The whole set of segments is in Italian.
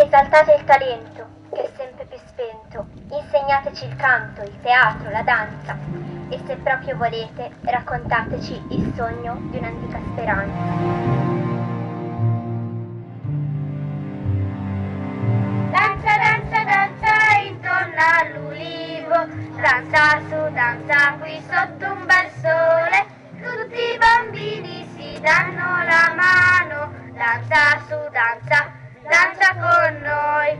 Esaltate il talento, che è sempre più spento. Insegnateci il canto, il teatro, la danza. E se proprio volete, raccontateci il sogno di un'antica speranza. Danza, danza, danza intorno all'ulivo, danza su, danza qui sotto un bel sole, tutti i bambini si danno la mano, danza su, danza, danza con noi.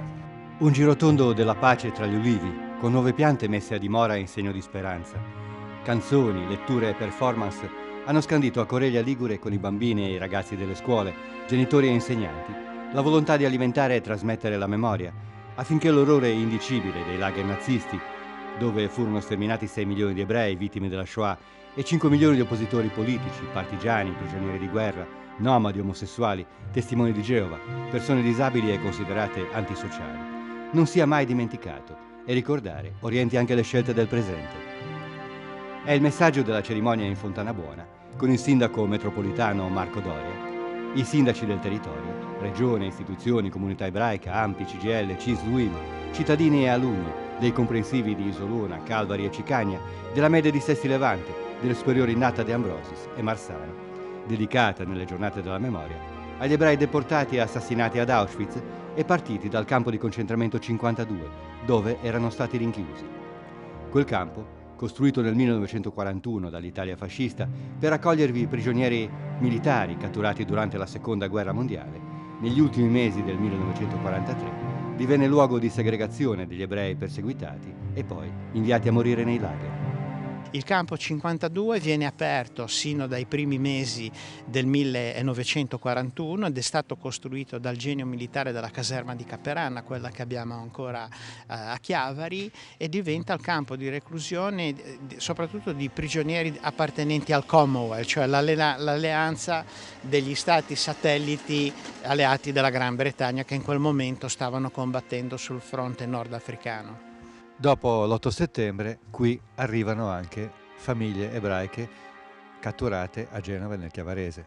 Un girotondo della pace tra gli ulivi, con nuove piante messe a dimora in segno di speranza. Canzoni, letture e performance hanno scandito a Coreglia Ligure con i bambini e i ragazzi delle scuole, genitori e insegnanti, la volontà di alimentare e trasmettere la memoria, affinché l'orrore indicibile dei lager nazisti, dove furono sterminati 6 milioni di ebrei vittime della Shoah e 5 milioni di oppositori politici, partigiani, prigionieri di guerra, nomadi, omosessuali, testimoni di Geova, persone disabili e considerate antisociali, non sia mai dimenticato e ricordare orienti anche le scelte del presente. È il messaggio della cerimonia in Fontana Buona con il sindaco metropolitano Marco Doria, i sindaci del territorio, regione, istituzioni, comunità ebraica, ANPI, CGIL, CIS, UIL, cittadini e alunni dei comprensivi di Isolona, Calvari e Cicagna, della media di Sesti Levante, delle superiori Nata De Ambrosis e Marsano, dedicata nelle giornate della memoria agli ebrei deportati e assassinati ad Auschwitz e partiti dal campo di concentramento 52, dove erano stati rinchiusi. Quel campo, costruito nel 1941 dall'Italia fascista per accogliervi prigionieri militari catturati durante la Seconda Guerra Mondiale, negli ultimi mesi del 1943 divenne luogo di segregazione degli ebrei perseguitati e poi inviati a morire nei lager. Il campo 52 viene aperto sino dai primi mesi del 1941 ed è stato costruito dal genio militare della caserma di Caperanna, quella che abbiamo ancora a Chiavari, e diventa il campo di reclusione soprattutto di prigionieri appartenenti al Commonwealth, cioè l'alleanza degli stati satelliti alleati della Gran Bretagna che in quel momento stavano combattendo sul fronte nordafricano. Dopo l'8 settembre qui arrivano anche famiglie ebraiche catturate a Genova e nel Chiavarese.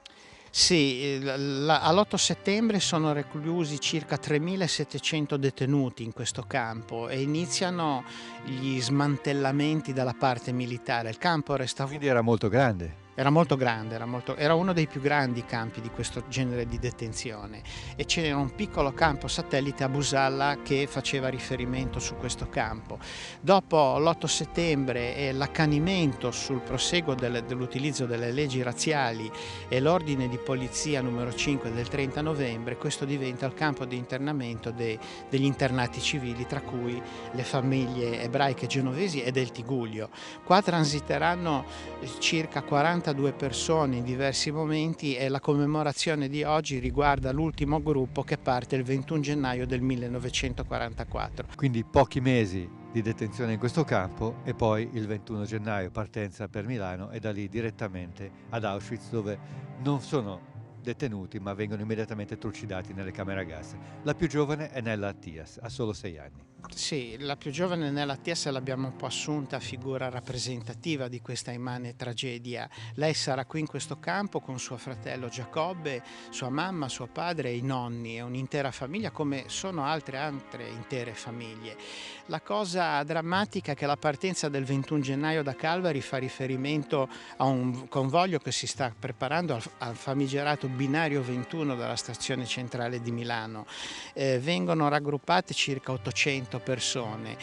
Sì, all'8 settembre sono reclusi circa 3.700 detenuti in questo campo e iniziano gli smantellamenti dalla parte militare. Il campo resta... Quindi era molto grande. Era molto grande, era uno dei più grandi campi di questo genere di detenzione e c'era un piccolo campo satellite a Busalla che faceva riferimento su questo campo. Dopo l'8 settembre e l'accanimento sul proseguo dell'utilizzo delle leggi razziali e l'ordine di polizia numero 5 del 30 novembre, questo diventa il campo di internamento degli internati civili, tra cui le famiglie ebraiche genovesi e del Tigullio. Qua transiteranno circa 42 persone in diversi momenti e la commemorazione di oggi riguarda l'ultimo gruppo che parte il 21 gennaio del 1944. Quindi pochi mesi di detenzione in questo campo e poi il 21 gennaio partenza per Milano e da lì direttamente ad Auschwitz, dove non sono detenuti ma vengono immediatamente trucidati nelle camere a gas. La più giovane è Nella Attias, ha solo 6 anni. Sì, la più giovane Nella Attias l'abbiamo un po' assunta figura rappresentativa di questa immane tragedia. Lei sarà qui in questo campo con suo fratello Giacobbe, sua mamma, suo padre e i nonni, e un'intera famiglia come sono altre intere famiglie. La cosa drammatica è che la partenza del 21 gennaio da Calvari fa riferimento a un convoglio che si sta preparando al famigerato binario 21 dalla stazione centrale di Milano. Vengono raggruppate circa 800 persone.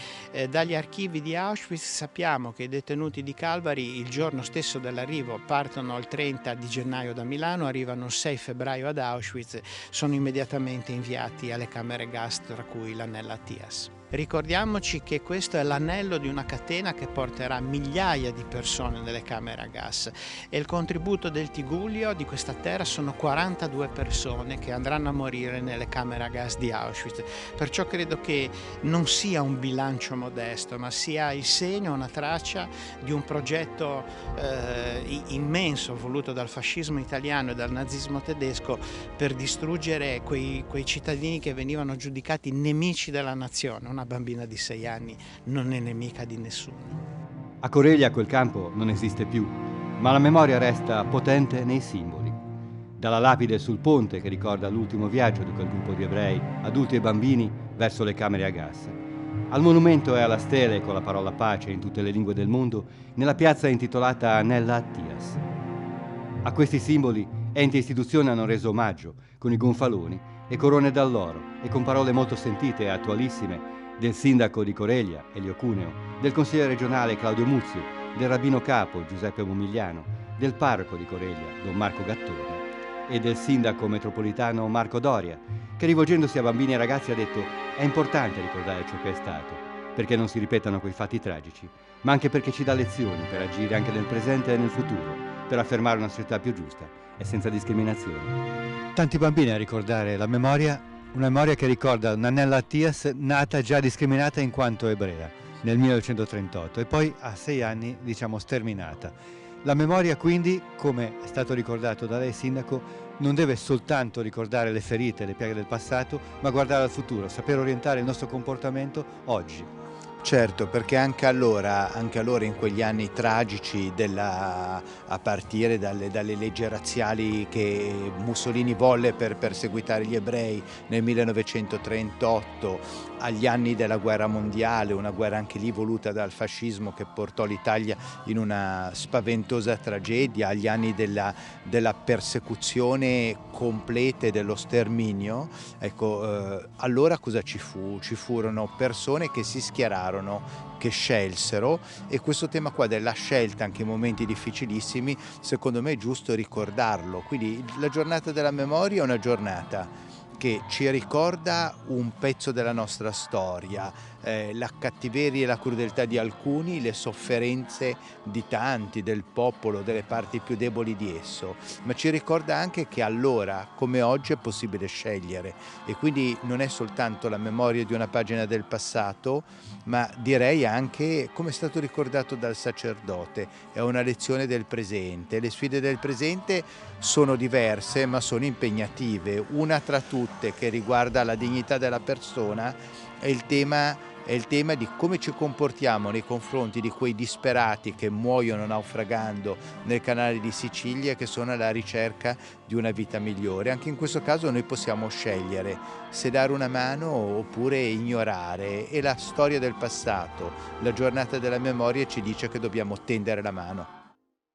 Dagli archivi di Auschwitz sappiamo che i detenuti di Calvari il giorno stesso dell'arrivo partono il 30 di gennaio da Milano, arrivano il 6 febbraio ad Auschwitz, sono immediatamente inviati alle camere gas, tra cui la Nella Attias. Ricordiamoci che questo è l'anello di una catena che porterà migliaia di persone nelle camere a gas e il contributo del Tigullio di questa terra sono 42 persone che andranno a morire nelle camere a gas di Auschwitz. Perciò credo che non sia un bilancio modesto, ma sia il segno, una traccia di un progetto immenso voluto dal fascismo italiano e dal nazismo tedesco per distruggere quei cittadini che venivano giudicati nemici della nazione. Una bambina di 6 anni non è nemica di nessuno. A Coreglia quel campo non esiste più, ma la memoria resta potente nei simboli. dalla lapide sul ponte che ricorda l'ultimo viaggio di quel gruppo di ebrei, adulti e bambini, verso le camere a gas, al monumento e alla stele con la parola pace in tutte le lingue del mondo, nella piazza intitolata Anella Attias. A questi simboli enti e istituzioni hanno reso omaggio, con i gonfaloni e corone d'alloro, e con parole molto sentite e attualissime del sindaco di Coreglia, Elio Cuneo, del consigliere regionale Claudio Muzio, del rabbino capo Giuseppe Momigliano, del parroco di Coreglia, Don Marco Gattone, e del sindaco metropolitano Marco Doria, che rivolgendosi a bambini e ragazzi ha detto: è importante ricordare ciò che è stato, perché non si ripetano quei fatti tragici, ma anche perché ci dà lezioni per agire anche nel presente e nel futuro, per affermare una società più giusta e senza discriminazioni. Tanti bambini a ricordare la memoria, una memoria che ricorda Nanella Attias, nata già discriminata in quanto ebrea nel 1938 e poi a 6 anni, sterminata. La memoria quindi, come è stato ricordato da lei sindaco, non deve soltanto ricordare le ferite, le piaghe del passato, ma guardare al futuro, saper orientare il nostro comportamento oggi. Certo, perché anche allora in quegli anni tragici a partire dalle leggi razziali che Mussolini volle per perseguitare gli ebrei nel 1938, agli anni della guerra mondiale, una guerra anche lì voluta dal fascismo che portò l'Italia in una spaventosa tragedia, agli anni della persecuzione completa e dello sterminio, ecco, allora cosa ci fu? Ci furono persone che si schierarono, che scelsero, e questo tema qua della scelta anche in momenti difficilissimi secondo me è giusto ricordarlo. Quindi la giornata della memoria è una giornata che ci ricorda un pezzo della nostra storia, la cattiveria e la crudeltà di alcuni, le sofferenze di tanti, del popolo, delle parti più deboli di esso, ma ci ricorda anche che allora, come oggi, è possibile scegliere, e quindi non è soltanto la memoria di una pagina del passato, ma direi anche, come è stato ricordato dal sacerdote, è una lezione del presente. Le sfide del presente sono diverse ma sono impegnative. Una tra tutte, che riguarda la dignità della persona, è il tema di come ci comportiamo nei confronti di quei disperati che muoiono naufragando nel canale di Sicilia, che sono alla ricerca di una vita migliore. Anche in questo caso noi possiamo scegliere se dare una mano oppure ignorare, e la storia del passato, la giornata della memoria ci dice che dobbiamo tendere la mano.